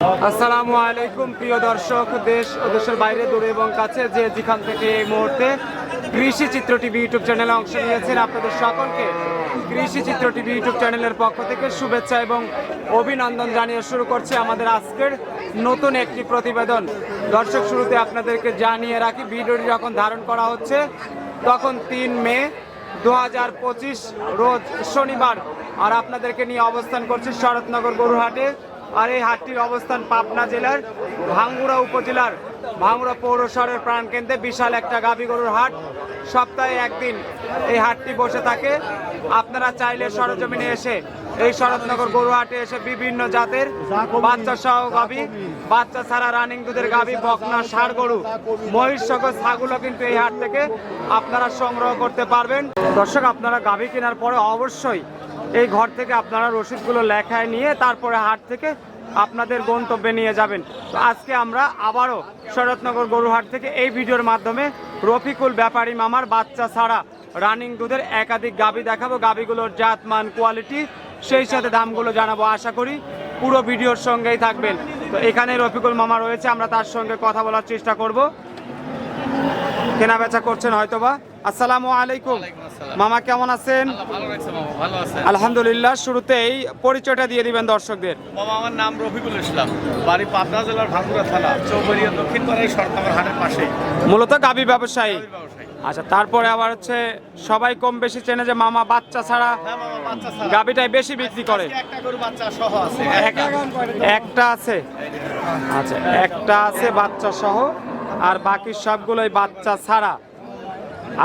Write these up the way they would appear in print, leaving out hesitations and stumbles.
আসসালামু আলাইকুম প্রিয় দর্শক, দেশ ও দেশের বাইরে দূরে এবং কাছে যে যেখান থেকে এই মুহূর্তে কৃষি চিত্র টিভি ইউটিউব চ্যানেলে অংশ নিয়েছেন, আপনাদের সকলকে কৃষি চিত্র টিভি ইউটিউব চ্যানেলের পক্ষ থেকে শুভেচ্ছা এবং অভিনন্দন জানিয়ে শুরু করছে আমাদের আজকের নতুন একটি প্রতিবেদন। দর্শক, শুরুতে আপনাদেরকে জানিয়ে রাখি, ভিডিওটি যখন ধারণ করা হচ্ছে তখন 3 মে 2025 রোজ শনিবার, আর আপনাদেরকে নিয়ে অবস্থান করছে শরৎনগর গরুহাটে। আর এই হাটটির অবস্থান পাবনা জেলার ভাঙ্গুড়া উপজেলার ভাঙ্গুড়া পৌরশহরের প্রাণকেন্দ্রে। বিশাল একটা গাভী গরুর হাট, সপ্তাহে একদিন এই হাটটি বসে থাকে। আপনারা চাইলে সরজমিনে এসে এই শরৎনগর গরুহাটে এসে বিভিন্ন জাতের বাচ্চা সহ গাভী, বাচ্চা ছাড়া রানিং দুধের গাভী, বকনা, ষাঁড় গরু, মহিষ সহ ছাগলও কিন্তু এই হাট থেকে আপনারা সংগ্রহ করতে পারবেন। দর্শক, আপনারা গাভী কেনার পরে অবশ্যই এই ঘর থেকে আপনারা রসিদগুলো লেখায় নিয়ে তারপরে হাট থেকে আপনাদের গন্তব্যে নিয়ে যাবেন। তো আজকে আমরা আবারও শরৎনগর গরুহাট থেকে এই ভিডিওর মাধ্যমে রফিকুল ব্যাপারী মামার বাচ্চা ছাড়া রানিং দুধের একাধিক গাভী দেখাবো। গাভীগুলোর জাত, মান, কোয়ালিটি, সেই সাথে দামগুলো জানাবো। আশা করি পুরো ভিডিওর সঙ্গেই থাকবেন। তো এখানে রফিকুল মামা রয়েছে, আমরা তার সঙ্গে কথা বলার চেষ্টা করব। কেনা বেচা করছেন হয়তোবা। আসসালামু আলাইকুম মামা, কেমন আছেন? আলহামদুলিল্লাহ। শুরুতেই পরিচয়টা দিয়ে দিবেন দর্শকদের। মামা, আমার নাম রফিকুল ইসলাম, বাড়ি পাবনা জেলার ভাঙ্গুড়া থানা, চৌবাড়িয়া দক্ষিণ পাড়ায় শরৎনগর হাটের পাশেই। মূলত গাভী ব্যবসায়ী। আচ্ছা, তারপরে আবার হচ্ছে সবাই কম বেশি চেনে যে মামা বাচ্চা ছাড়া গাভীটাই বেশি বিক্রি করে। একটা গরু বাচ্চা সহ আছে, একটা আছে। আচ্ছা, একটা আছে বাচ্চা সহ, আর বাকি সবগুলোই বাচ্চা ছাড়া।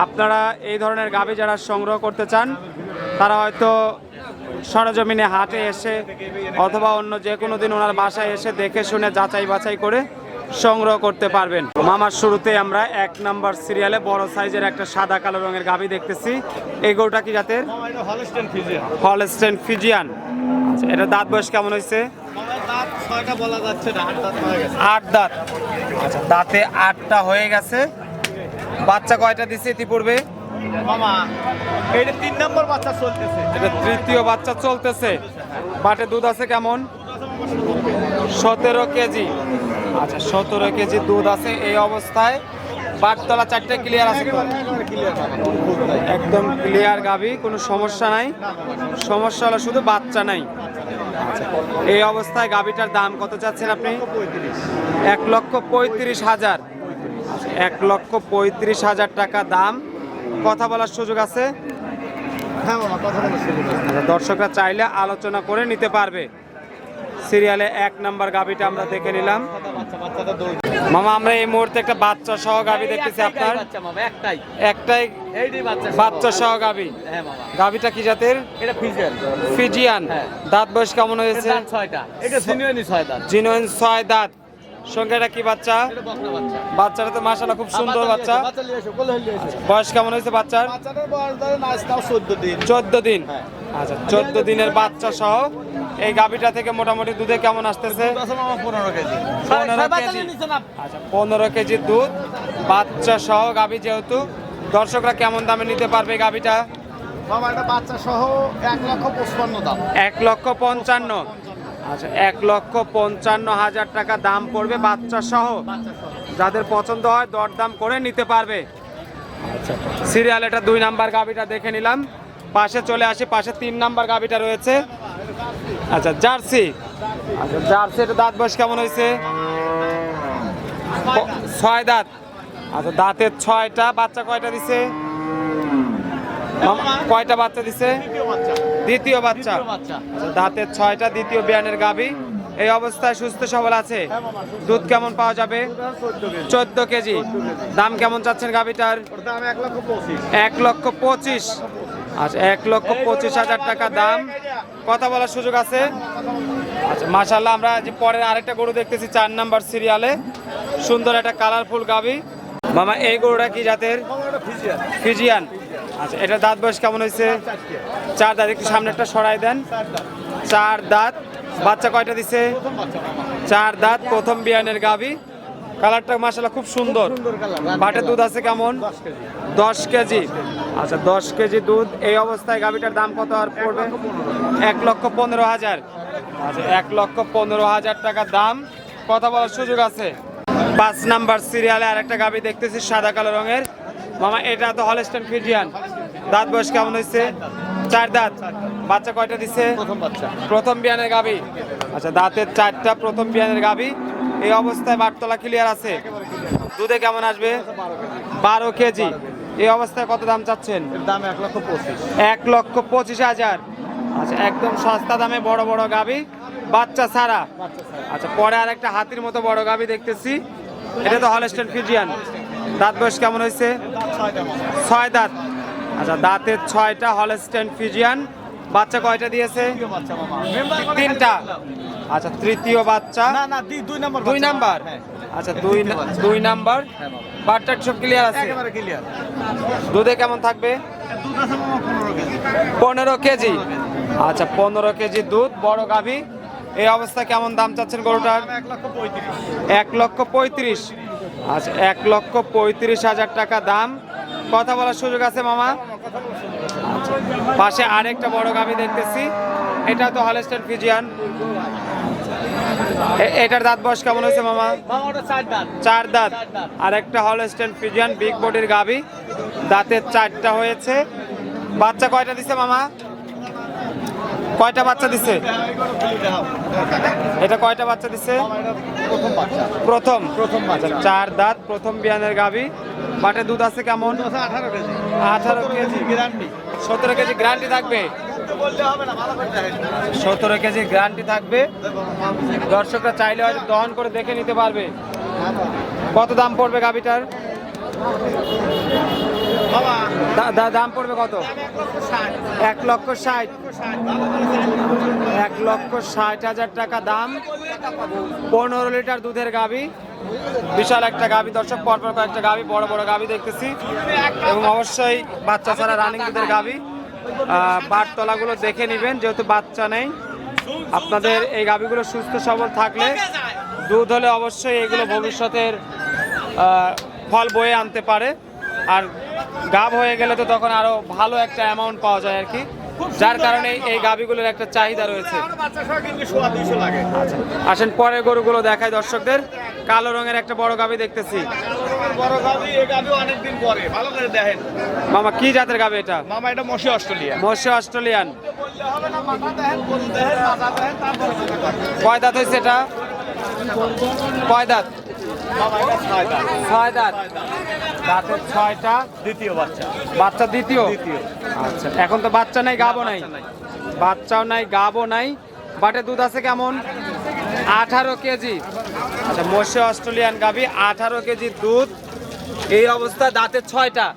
আপনারা এই ধরনের গাভী যারা সংগ্রহ করতে চান তারা হয়তো সরজমিনে হাটে এসে অথবা অন্য যে কোনো দিন ওনার বাসায় এসে দেখে শুনে যাচাই বাছাই করে সংগ্রহ করতে পারবেন। মামার শুরুতে আমরা 1 নাম্বার সিরিয়ালে বড় সাইজের একটা সাদা কালো রঙের গাভী দেখতেছি। এই গরুটা কি জাতের? Holstein Friesian. আচ্ছা, এটা দাঁত বয়স কেমন হয়েছে? 8 দাঁত। আচ্ছা, দাঁতে 8টা হয়ে গেছে। বাচ্চা কয়টা দিছে ইতিপূর্বে? মামা, এটা 3 নম্বর বাচ্চা চলতেছে। এটা তৃতীয় বাচ্চা চলতেছে। বাটে দুধ আছে কেমন? 17 কেজি। আচ্ছা, 17 কেজি দুধ আছে এই অবস্থায়। বাটতলা 4টে ক্লিয়ার আছে, একদম ক্লিয়ার গাভী, কোনো সমস্যা নাই। সমস্যা হলো শুধু বাচ্চা নাই। আচ্ছা, এই অবস্থায় গাভীটার দাম কত চাচ্ছেন আপনি? 1,35,000। 1,35,000 টাকা দাম। কথা বলার সুযোগ আছে? হ্যাঁ মামা, কথা বলার সুযোগ আছে। আচ্ছা, দর্শকরা চাইলে আলোচনা করে নিতে পারবে। সিরিয়ালে 1 নাম্বার গাভীটা আমরা দেখে নিলাম। মামা, আমরা এই মুহূর্তে একটা বাচ্চা সহ গাভী দেখতেছি। আপনার একটাই বাচ্চা সহ গাভী। গাভীটা কি জাতের? এটা ফিজিয়ান। দাঁত বয়স কেমন হয়েছে? জিনুইন 6 দাঁত। সঙ্গে এটা কি বাচ্চা? বাচ্চাটা তো মাশাআল্লাহ খুব সুন্দর বাচ্চা। বয়স কেমন হয়েছে বাচ্চার? 14 দিন। আচ্ছা, 14 দিনের বাচ্চা সহ এই গাভীটা থেকে মোটামুটি দুধে কেমন আসতেছে? 15 কেজি। 15 কেজি দুধ, বাচ্চা সহ গাভী। যেহেতু দর্শকরা কেমন দামে নিতে পারবে গাভীটা? মামা, এটা বাচ্চা সহ 1,55,000 দাম। 1,55,000। আচ্ছা, 1,55,000 টাকা দাম পড়বে বাচ্চা সহ। যাদের পছন্দ হয় দরদাম করে নিতে পারবে। আচ্ছা, সিরিয়াল এটা 2 নাম্বার গাভীটা দেখে নিলাম। পাশে চলে আসি, পাশে 3 নাম্বার গাভীটা রয়েছে। আচ্ছা, জার্সি। আচ্ছা, জার্সি, এটা দাঁত বয়স কেমন হয়েছে? 6 দাঁত। আচ্ছা, দাঁতের 6টা। বাচ্চা কয়টা দিছে? কয়টা বাচ্চা দিছে? দ্বিতীয় বাচ্চা। দাঁতের 6টা, দ্বিতীয় বিয়ানের গাভী। এই অবস্থায় সুস্থ সবল আছে। দুধ কেমন পাওয়া যাবে? 14 কেজি। দাম কেমন চাচ্ছেন গাভীটার? 1,25,000। আচ্ছা, 1,25,000 টাকা দাম। কথা বলার সুযোগ আছে? আচ্ছা, মাশাআল্লাহ। আমরা যে পরের আরেকটা গরু দেখতেছি 4 নাম্বার সিরিয়ালে। সুন্দর একটা কালারফুল গাভী। মামা, এই গরুটা কি জাতের? ফিজিয়ান। আচ্ছা, এটা দাঁত বয়স কেমন হয়েছে? 4 দাঁত। একটু সামনে একটা সরাই দেন। 4 দাঁত। বাচ্চা কয়টা দিছে? 4 দাঁত, প্রথম বিয়ানের গাভী। কালারটা মাশাআল্লাহ খুব সুন্দর। বাটে দুধ আছে কেমন? 10 কেজি। আচ্ছা, 10 কেজি দুধ। এই অবস্থায় গাভীটার দাম কত আর পড়বে? 1,15,000। আচ্ছা 1,15,000 টাকা দাম, কথা বলার সুযোগ আছে। 5 নাম্বার সিরিয়ালে আরেকটা গাভী দেখতেছি সাদা কালো রঙের। মামা এটা তো হলস্টাইন ফ্রিজিয়ান, দাঁত বয়স কেমন হয়েছে? 4 দাঁত। বাচ্চা কয়টা দিছে? প্রথম বাচ্চা। প্রথম বিয়ানের গাভী। আচ্ছা দাঁতের 4টা, প্রথম বিয়ানের গাভী। এই অবস্থায় বাটতলা ক্লিয়ার আছে। দুধে কেমন আসবে? 12 কেজি। এই অবস্থায় কত দাম চাচ্ছেন? এর দাম 1,25,000। 1,25,000। আচ্ছা একদম সস্তা দামে বড় বড় গাভী, বাচ্চা ছাড়া। আচ্ছা পরে আর একটা হাতির মতো বড় গাভী দেখতেছি, এটা তো হলস্টাইন ফ্রিজিয়ান। দাঁত বয়স কেমন হয়েছে? 6 দাঁত। আচ্ছা দাঁতের 6টা, হলস্টাইন ফ্রিজিয়ান। বাচ্চা কয়টা দিয়েছে? 3টা। আচ্ছা তৃতীয় বাচ্চা। না না 2 নাম্বার। 2 নাম্বার। আচ্ছা 2 নাম্বার। বাচ্চার সব ক্লিয়ার আছে? একেবারে ক্লিয়ার। দুধে কেমন থাকবে? দুধ আছে মামা 15 কেজি। 15 কেজি। আচ্ছা 15 কেজি দুধ, বড় গাভী। এই অবস্থা কেমন দাম চাচ্ছেন গরুটার? 1,35,000। 1,35,000। আচ্ছা 1,35,000 টাকা দাম, কথা বলার সুযোগ আছে মামা? আচ্ছা পাশে আরেকটা বড় গাভী দেখতেছি, এটা তো হলস্টাইন ফ্রিজিয়ান। এটার দাঁত বয়স কেমন হয়েছে মামা? মামা ওটা 4 দাঁত। 4 দাঁত। আর একটা হলস্টাইন ফ্রিজিয়ান বিগ বডির গাভী, দাঁতের 4টা হয়েছে। বাচ্চা কয়টা দিছে মামা? কয়টা বাচ্চা দিছে? এটা কয়টা বাচ্চা দিছে? প্রথম বাচ্চা। প্রথম বাচ্চা। 4 দাঁত, প্রথম বিয়ানের গাভী। বাটে দুধ আছে কেমন? 18 KG. 18 KG guarantee. 17 KG guarantee থাকবে। বলতে হবে না, ভালো করে দেখেন। 17 কেজি গ্যারান্টি থাকবে। দর্শকরা চাইলে হয়তো দহন করে দেখে নিতে পারবে। কত দাম পড়বে গাভীটার? বাবা দাম পড়বে কত? 1,60,000। 1,60,000 টাকা দাম, 15 লিটার দুধের গাভী। বিশাল একটা গাভী দর্শক, পরপর কয়েকটা গাভী, বড় বড় গাভী দেখতেছি, এবং অবশ্যই বাচ্চা ছাড়া রানিং দুধের গাভী। বাটতলাগুলো দেখে নেবেন, যেহেতু বাচ্চা নেই। আপনাদের এই গাভীগুলো সুস্থ সবল থাকলে, দুধ হলে অবশ্যই এগুলো ভবিষ্যতের ফল বয়ে আনতে পারে। আর গাভ হয়ে গেলে তো তখন আরো ভালো একটা অ্যামাউন্ট পাওয়া যায় আর কি, যার কারণে এই গাভীগুলোর একটা চাহিদা রয়েছে। আসেন পরের গরুগুলো দেখাই দর্শকদের। কালো রঙের একটা বড় গাভী দেখতেছি। বড় গাভী, এই গাভী অনেকদিন পরে, ভালো করে দেখেন। মামা কি জাতের গাভী এটা? মামা এটা মশি অস্ট্রেলিয়া। মশি অস্ট্রেলিয়ান। বলতে হবে না, মাথা দেখেন, গরু দেখেন, মাথা দেখেন, তারপরে কথা বলেন। কয় দাঁত হয়েছে এটা? কয় দাঁত? মামা এটা 6 দাঁত। 6 দাঁত। দাঁতের 6টা, দ্বিতীয় বাচ্চা। বাচ্চা দ্বিতীয়। দ্বিতীয়। আচ্ছা এখন তো বাচ্চা নাই, গাবও নাই। বাচ্চাও নাই, গাবও নাই। বাটে দুধ আছে কেমন? 18 কেজি। আচ্ছা মশি অস্ট্রেলিয়ান গাভী, 18 কেজি দুধ। এই অবস্থা, দাঁতের 6টা।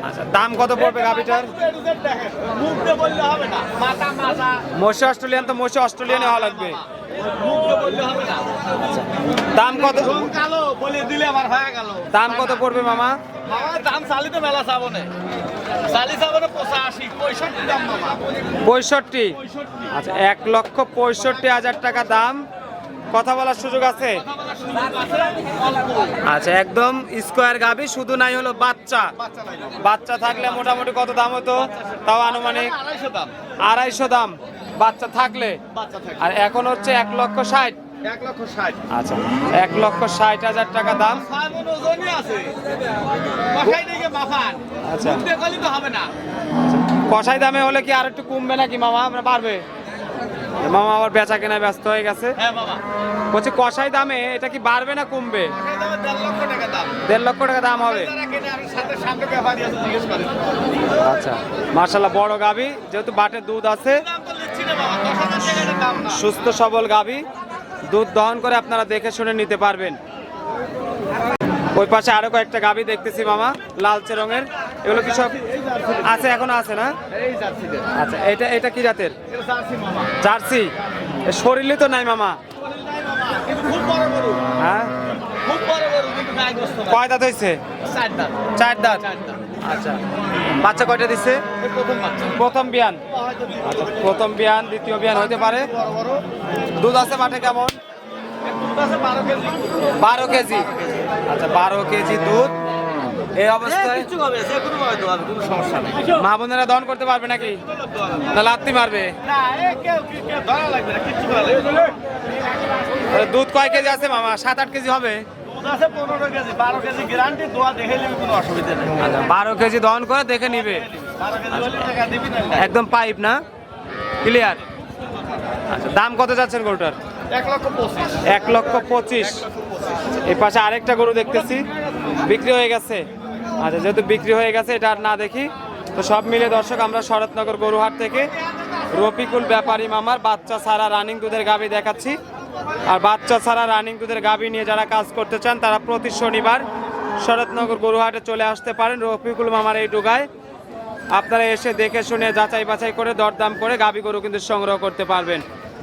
আচ্ছা দাম কত পড়বে গাভীটার? মুখ দিয়ে বললে হবে না, মাথা মাথা। মশি অস্ট্রেলিয়ান তো মশি অস্ট্রেলিয়ানে হওয়া লাগবে। মুখ দিয়ে বললে হবে না। দাম কত? রং কালো বলে দিলে আমার হয়ে গেল। দাম কত পড়বে মামা? মামা দাম চালি তো মেলা চাবনে। চালি চাবনে 85, 65 দাম মামা। 65। আচ্ছা 1,65,000 টাকা দাম, কথা বলার সুযোগ আছে? আচ্ছা একদম স্কোয়ার গাভী, শুধু নাই হলো বাচ্চা। বাচ্চা থাকলে মোটামুটি কত দাম হতো? তাও আনুমানিক 250 দাম। 250 দাম বাচ্চা থাকলে। বাচ্চা থাকে। আর এখন হচ্ছে 1,60,000। 1,60,000। আচ্ছা 1,60,000 টাকা দাম। সামন ওজনই আছে। মাখাই দিকে মাফান। আচ্ছা। মুখ দিয়ে গলি তো হবে না। কষাই দামে হলে কি আর একটু কমবে নাকি মামা? আমরা পারবে? মামা আবার বেচা কেনায় ব্যস্ত হয়ে গেছে। হ্যাঁ মামা। বলছি কষাই দামে এটা কি বাড়বে না কমবে? মাখাই দামে 1.5 লক্ষ টাকা দাম। 1.5 লক্ষ টাকা দাম হবে। যারা কেনে আর সাথে ব্যাপারী আছে, জিজ্ঞেস করেন। আচ্ছা মাশাআল্লাহ বড় গাভী, যেহেতু বাটে দুধ আছে, দাম তো লিখছি না মামা, 10,000 টাকার দাম না। সুস্থ সবল গাভী, দুধ দহন করে আপনারা দেখে শুনে নিতে পারবেন। ওই পাশে আরো কয়েকটা গাভী দেখতেছি মামা, লালচে রঙের। এগুলো কি সব আছে? এখনো আছে না? এই জার্সিদের। আচ্ছা এটা কি জাতের? এটা জার্সি মামা। জার্সি। শরীরে তো নাই মামা। নাই মামা, কিন্তু খুব বড় গরু। হ্যাঁ খুব বড় গরু, কিন্তু নাই গোস্ত নাই। কয় দাঁত হয়েছে? 4 দাঁত। 4 দাঁত। 4 দাঁত। আচ্ছা বাচ্চা কয়টা দিচ্ছে? এই প্রথম বাচ্চা। প্রথম বিয়ান। হয়তো আচ্ছা প্রথম বিয়ান, দ্বিতীয় বিয়ান হতে পারে। বড় বড়। দুধ আছে মাঠে কেমন? দুধ আছে 12 কেজি। 12 কেজি। আচ্ছা 12 কেজি দুধ। এই অবস্থায় কিছু হবে যে কোনো ভাবে দেওয়া হবে, কোনো সমস্যা নেই। মা বোনেরা দহন করতে পারবে নাকি? না লাত্তি মারবে? না কেউ ধরা লাগবে না, কিচ্ছু করা লাগবে না। দুধ কয় কেজি আছে মামা? 7-8 কেজি হবে। দুধ আছে 15 কেজি, 12 কেজি গ্যারান্টি, দোয়া দেখে নিবি, কোনো অসুবিধা নেই। আচ্ছা 12 কেজি দহন করে দেখে নিবে। 12 কেজি হলে টাকা দিবি না। একদম পাইপ না? ক্লিয়ার। আচ্ছা দাম কত যাচ্ছেন গরুটার? 1,25,000। 1,25,000। এই পাশে আরেকটা গরু দেখতেছি বিক্রি হয়ে গেছে। আচ্ছা যেহেতু বিক্রি হয়ে গেছে এটা আর না দেখি। তো সব মিলে দর্শক আমরা শরৎনগর গরুহাট থেকে রফিকুল ব্যাপারী মামার বাচ্চা ছাড়া রানিং দুধের গাভী দেখাচ্ছি। আর বাচ্চা ছাড়া রানিং দুধের গাভী নিয়ে যারা কাজ করতে চান তারা প্রতি শনিবার শরৎনগর গরুহাটে চলে আসতে পারেন রফিকুল মামার এই ডুগায়। আপনারা এসে দেখে শুনে যাচাই বাছাই করে দরদাম করে গাভী গরু কিন্তু সংগ্রহ করতে পারবেন।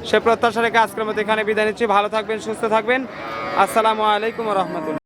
সে প্রত্যাশা রেখে আজকের মতো এখানে বিদায় নিচ্ছি। ভালো থাকবেন, সুস্থ থাকবেন। আসসালামু আলাইকুম ওয়া রাহমাতুল্লাহ।